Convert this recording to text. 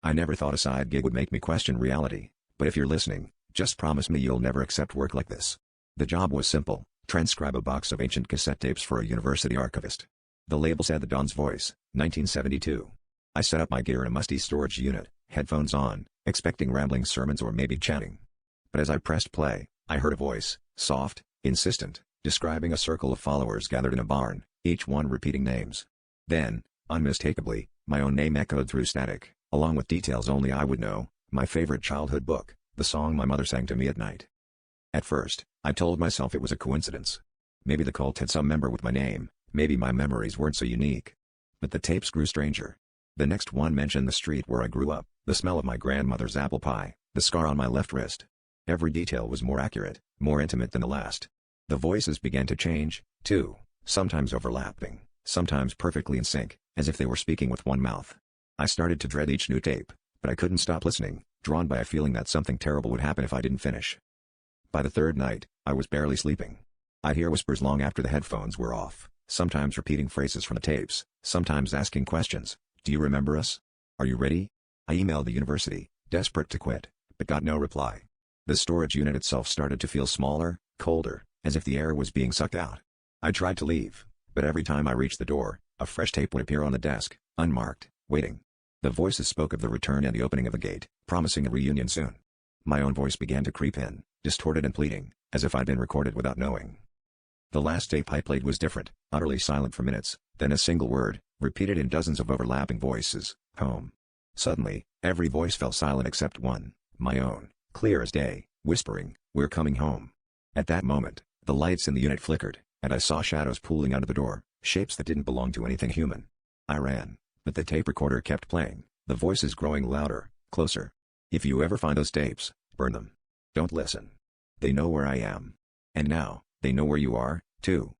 I never thought a side gig would make me question reality, but if you're listening, just promise me you'll never accept work like this. The job was simple: transcribe a box of ancient cassette tapes for a university archivist. The label said The Don's Voice, 1972. I set up my gear in a musty storage unit, headphones on, expecting rambling sermons or maybe chatting. But as I pressed play, I heard a voice, soft, insistent, describing a circle of followers gathered in a barn, each one repeating names. Then, unmistakably, my own name echoed through static, along with details only I would know: my favorite childhood book, the song my mother sang to me at night. At first, I told myself it was a coincidence. Maybe the cult had some member with my name, maybe my memories weren't so unique. But the tapes grew stranger. The next one mentioned the street where I grew up, the smell of my grandmother's apple pie, the scar on my left wrist. Every detail was more accurate, more intimate than the last. The voices began to change, too, sometimes overlapping, sometimes perfectly in sync, as if they were speaking with one mouth. I started to dread each new tape, but I couldn't stop listening, drawn by a feeling that something terrible would happen if I didn't finish. By the third night, I was barely sleeping. I'd hear whispers long after the headphones were off, sometimes repeating phrases from the tapes, sometimes asking questions. Do you remember us? Are you ready? I emailed the university, desperate to quit, but got no reply. The storage unit itself started to feel smaller, colder, as if the air was being sucked out. I tried to leave, but every time I reached the door, a fresh tape would appear on the desk, unmarked, waiting. The voices spoke of the return and the opening of the gate, promising a reunion soon. My own voice began to creep in, distorted and pleading, as if I'd been recorded without knowing. The last tape I played was different, utterly silent for minutes, then a single word, repeated in dozens of overlapping voices: home. Suddenly, every voice fell silent except one, my own, clear as day, whispering, "We're coming home." At that moment, the lights in the unit flickered, and I saw shadows pooling under the door, shapes that didn't belong to anything human. I ran, but the tape recorder kept playing, the voices growing louder, closer. If you ever find those tapes, burn them. Don't listen. They know where I am. And now, they know where you are, too.